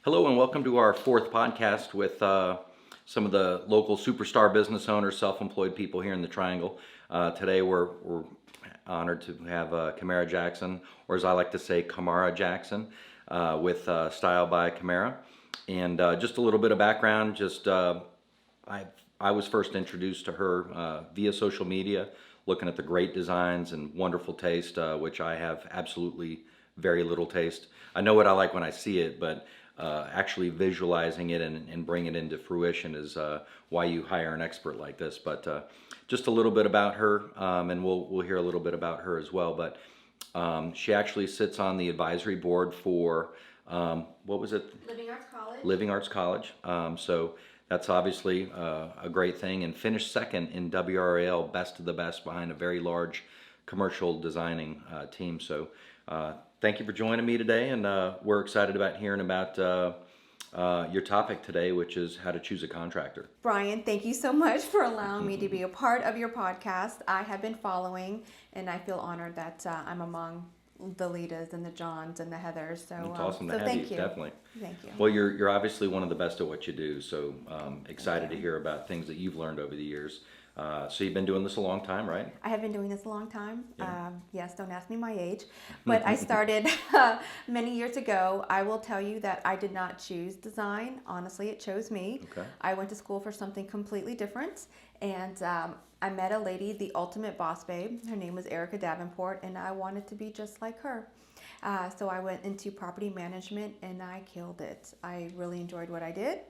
Hello and welcome to our fourth podcast with some of the local superstar business owners, self-employed people here in the Triangle. Today we're honored to have Camara Jackson, or as I like to say, Camara Jackson, with Style by Camara. And just a little bit of background, I, I was first introduced to her via social media, looking at the great designs and wonderful taste, which I have absolutely very little taste. I know what I like when I see it, but actually visualizing it and bring it into fruition is why you hire an expert like this. But just a little bit about her, and we'll hear a little bit about her as well. But she actually sits on the advisory board for what was it? Living Arts College. Living Arts College. So that's obviously a great thing, and finished second in WRAL Best of the Best behind a very large commercial designing team. So thank you for joining me today, and we're excited about hearing about your topic today, which is how to choose a contractor. Brian, thank you so much for allowing me to be a part of your podcast. I have been following, and I feel honored that I'm among the Litas and the Johns and the Heathers. So It's awesome to so have thank you. Definitely. Thank you. Well, you're obviously one of the best at what you do, so excited to hear about things that you've learned over the years. So you've been doing this a long time, right? I have been doing this a long time. Yeah. Yes, don't ask me my age, but I started many years ago. I will tell you that I did not choose design. Honestly, it chose me. Okay. I went to school for something completely different, and I met a lady, the ultimate boss babe. Her name was Erica Davenport, and I wanted to be just like her. So I went into property management, and I killed it. I really enjoyed what I did.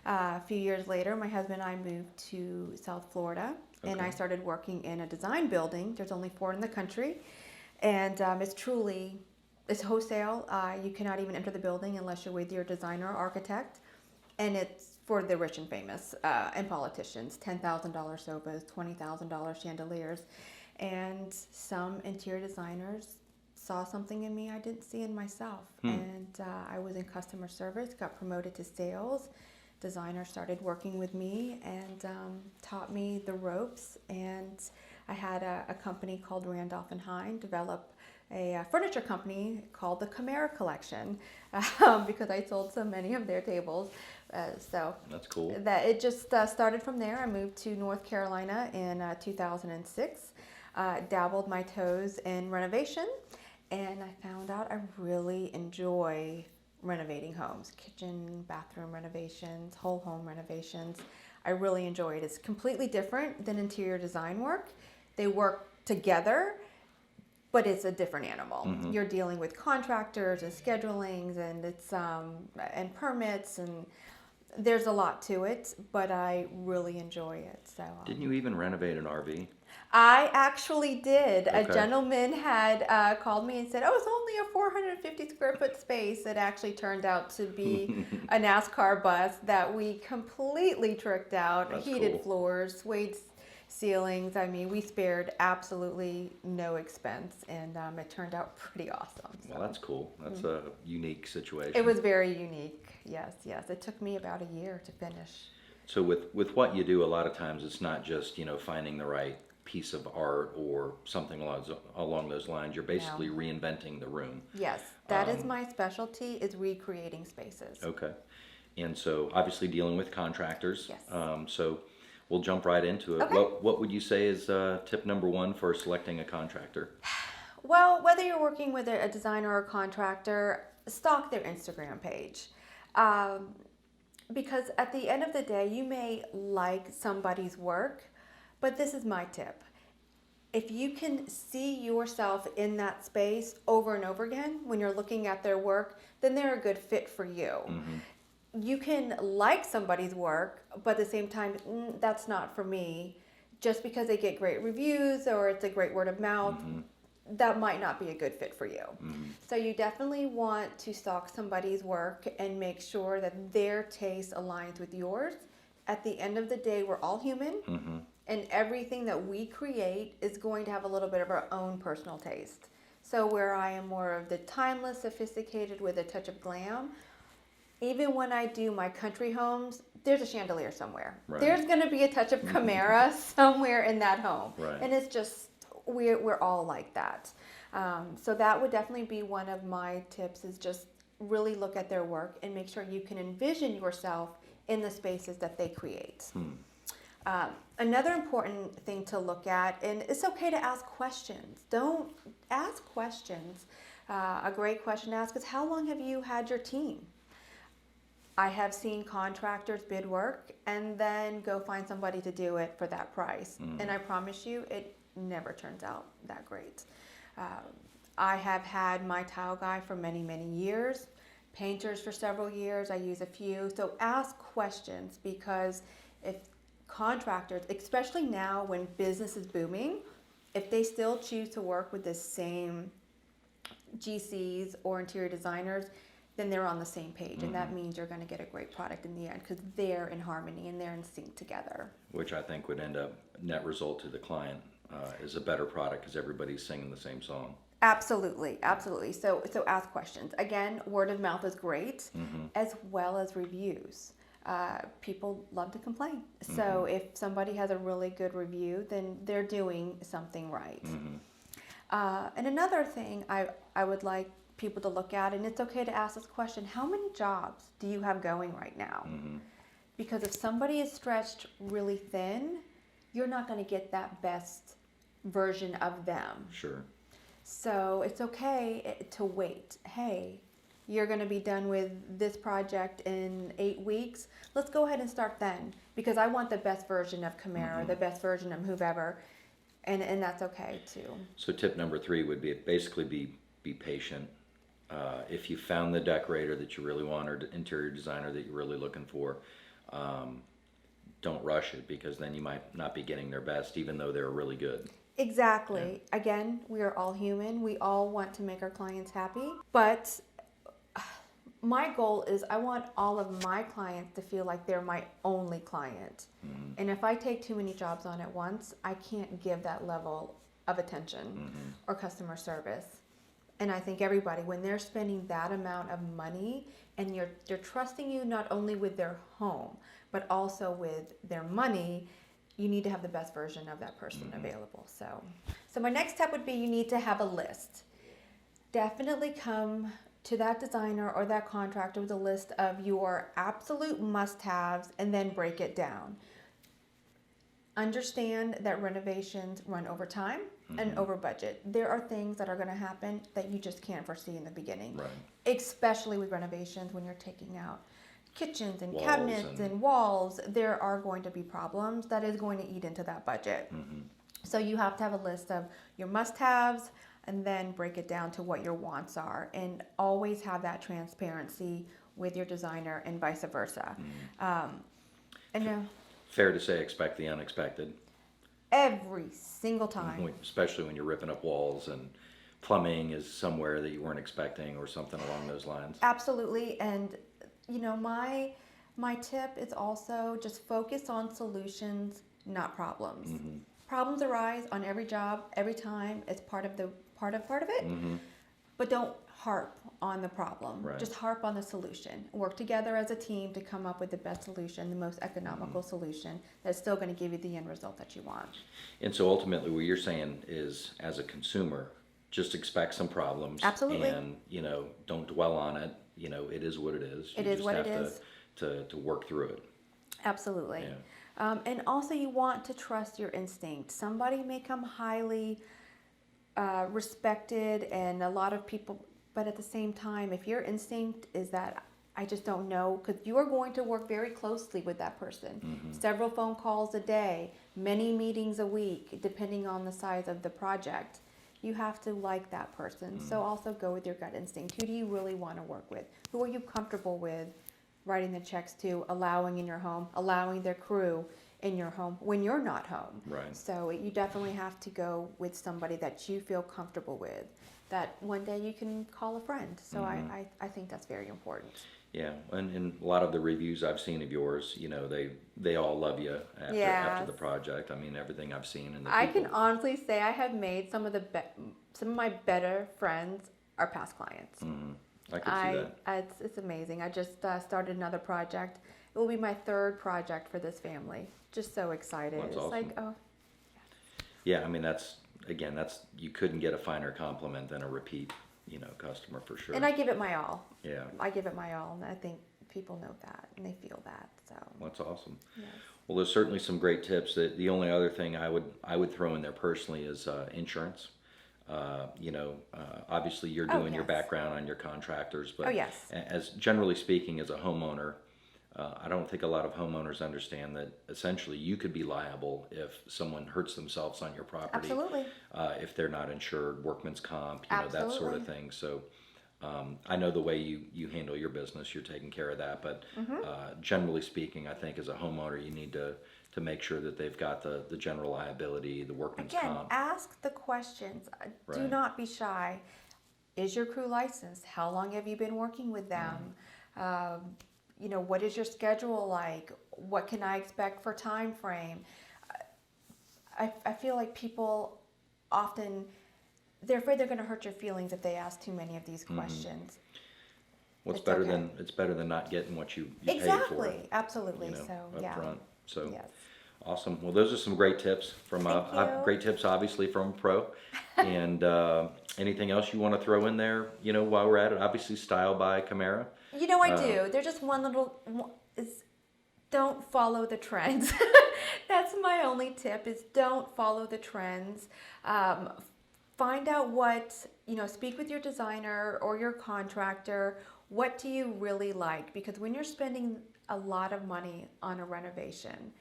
A few years later, my husband and I moved to South Florida, and I started working in a design building. There's only 4 in the country, and it's wholesale. You cannot even enter the building unless you're with your designer or architect, and it's for the rich and famous and politicians. $10,000 sofas, $20,000 chandeliers, and some interior designers saw something in me I didn't see in myself, and I was in customer service, got promoted to sales. Designer started working with me and taught me the ropes, and I had a company called Randolph and Hine develop a furniture company called the Camara Collection because I sold so many of their tables. So That's cool. that it just started from there. I moved to North Carolina in 2006, dabbled my toes in renovation, and I found out I really enjoy renovating homes, kitchen, bathroom renovations, whole home renovations. I really enjoy it. It's completely different than interior design work. They work together, but it's a different animal. You're dealing with contractors and schedulings, and it's and permits, and there's a lot to it, but I really enjoy it. So Didn't you even renovate an RV? I actually did. A Okay. gentleman had called me and said, "Oh, it's only a 450 square foot space." It actually turned out to be a NASCAR bus that we completely tricked out. That's Heated cool. floors, suede ceilings. I mean, we spared absolutely no expense, and it turned out pretty awesome. So. Well, that's cool. That's a unique situation. It was very unique. Yes, yes. It took me about a year to finish. So with what you do, a lot of times it's not just, finding the right piece of art or something along those lines. You're basically reinventing the room. Yes, that is my specialty, is recreating spaces. Okay. And so obviously dealing with contractors. Yes. So we'll jump right into it. Okay. What would you say is tip number 1 for selecting a contractor? Well, whether you're working with a designer or a contractor, stalk their Instagram page. Because at the end of the day, you may like somebody's work, but this is my tip. If you can see yourself in that space over and over again when you're looking at their work, then they're a good fit for you. You can like somebody's work, but at the same time, that's not for me. Just because they get great reviews or it's a great word of mouth, that might not be a good fit for you. So you definitely want to stalk somebody's work and make sure that their taste aligns with yours. At the end of the day, we're all human, and everything that we create is going to have a little bit of our own personal taste. So where I am more of the timeless, sophisticated with a touch of glam, even when I do my country homes, there's a chandelier somewhere. Right. There's going to be a touch of Camara somewhere in that home. Right. And it's just, we're all like that. So that would definitely be one of my tips, is just really look at their work and make sure you can envision yourself in the spaces that they create. Another important thing to look at, and it's okay to ask questions. Don't ask questions. A great question to ask is, how long have you had your team? I have seen contractors bid work and then go find somebody to do it for that price. And I promise you, it never turns out that great. I have had my tile guy for many, many years, painters for several years. I use a few. So ask questions, because if contractors, especially now when business is booming, if they still choose to work with the same GCs or interior designers, then they're on the same page. And that means you're going to get a great product in the end, because they're in harmony and they're in sync together. Which I think would end up, net result to the client is a better product, because everybody's singing the same song. Absolutely, absolutely. So ask questions. Again, word of mouth is great, as well as reviews. People love to complain. So if somebody has a really good review, then they're doing something right. And another thing I would like people to look at, and it's okay to ask this question: how many jobs do you have going right now? Because if somebody is stretched really thin, you're not going to get that best version of them. Sure. So it's okay to wait. Hey, you're going to be done with this project in 8 weeks. Let's go ahead and start then, because I want the best version of Camara, the best version of whoever, and that's okay too. So tip number 3 would be basically be patient. If you found the decorator that you really want, or the interior designer that you're really looking for, don't rush it, because then you might not be getting their best, even though they're really good. Exactly. Yeah. Again, we are all human. We all want to make our clients happy. But my goal is I want all of my clients to feel like they're my only client. And if I take too many jobs on at once, I can't give that level of attention or customer service. And I think everybody, when they're spending that amount of money and they're trusting you not only with their home, but also with their money, you need to have the best version of that person available. So my next step would be, you need to have a list. Definitely come to that designer or that contractor with a list of your absolute must-haves, and then break it down. Understand that renovations run over time and over budget. There are things that are going to happen that you just can't foresee in the beginning, especially with renovations. When you're taking out kitchens and walls, cabinets and walls, there are going to be problems that is going to eat into that budget. So you have to have a list of your must-haves, and then break it down to what your wants are, and always have that transparency with your designer, and vice versa. Fair to say, expect the unexpected. Every single time. Especially when you're ripping up walls and plumbing is somewhere that you weren't expecting, or something along those lines. Absolutely. And my tip is also just focus on solutions, not problems. Problems arise on every job, every time. It's part of it. But don't harp on the problem. Just harp on the solution. Work together as a team to come up with the best solution, the most economical solution that's still going to give you the end result that you want. And so ultimately what you're saying is, as a consumer, just expect some problems. Absolutely. And, don't dwell on it. It is what it is. It is what it is. To work through it. Absolutely. Yeah. And also, you want to trust your instinct. Somebody may come highly respected, and a lot of people, but at the same time, if your instinct is that I just don't know, because you are going to work very closely with that person. Several phone calls a day, many meetings a week, depending on the size of the project. You have to like that person. So also go with your gut instinct. Who do you really want to work with? Who are you comfortable with writing the checks to, allowing in your home, allowing their crew in your home when you're not home? So you definitely have to go with somebody that you feel comfortable with, that one day you can call a friend. So I think that's very important. Yeah, and a lot of the reviews I've seen of yours, they all love you after the project. I mean, everything I've seen. And I can honestly say I have made some of my better friends are past clients. I could see that. It's amazing. I just started another project. It will be my 3rd project for this family. Just so excited. That's it's awesome. like, oh. Yeah, I mean, that's you couldn't get a finer compliment than a repeat customer for sure. And I give it my all. Yeah. I give it my all, and I think people know that and they feel that. So That's awesome. yes. Well, there's certainly some great tips. That the only other thing I would throw in there personally is insurance. Obviously you're Oh, doing your yes. background on your contractors, but Oh, yes. as generally speaking, as a homeowner, I don't think a lot of homeowners understand that essentially you could be liable if someone hurts themselves on your property. Absolutely. If they're not insured, workman's comp, that sort of Absolutely. thing. So I know the way you handle your business, you're taking care of that. But generally speaking, I think as a homeowner, you need to make sure that they've got the general liability, the workman's Again, comp. ask the questions. Do Right. not be shy. Is your crew licensed? How long have you been working with them? What is your schedule like? What can I expect for time frame? I feel like people often, they're afraid they're going to hurt your feelings if they ask too many of these questions. What's It's better okay. than it's better than not getting what you paid for. Exactly. Absolutely. Up So yeah. front. So Yes. awesome. Well, those are some great tips from Thank you. great tips, obviously from a pro. And anything else you want to throw in there? While we're at it, obviously Style by Camara. I do. There's just one little is don't follow the trends. That's my only tip is don't follow the trends. Find out speak with your designer or your contractor. What do you really like? Because when you're spending a lot of money on a renovation,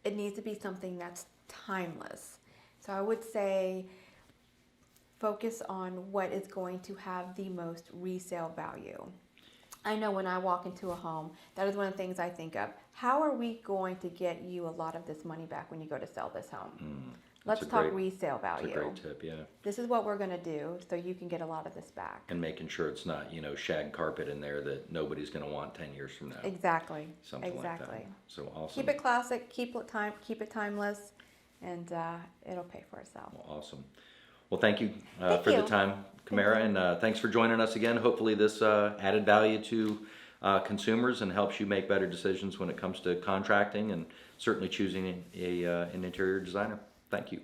it needs to be something that's timeless. So I would say focus on what is going to have the most resale value. I know when I walk into a home, that is one of the things I think of. How are we going to get you a lot of this money back when you go to sell this home? Let's talk resale That's value. a great tip, yeah. This is what we're going to do so you can get a lot of this back. And making sure it's not, shag carpet in there that nobody's going to want 10 years from now. Exactly. Something like exactly. that. So awesome. Keep it classic, keep it timeless, and it'll pay for itself. Well, awesome. Well, thank you Thank for the you. time, Camara, and thanks for joining us again. Hopefully this added value to consumers and helps you make better decisions when it comes to contracting and certainly choosing an interior designer. Thank you.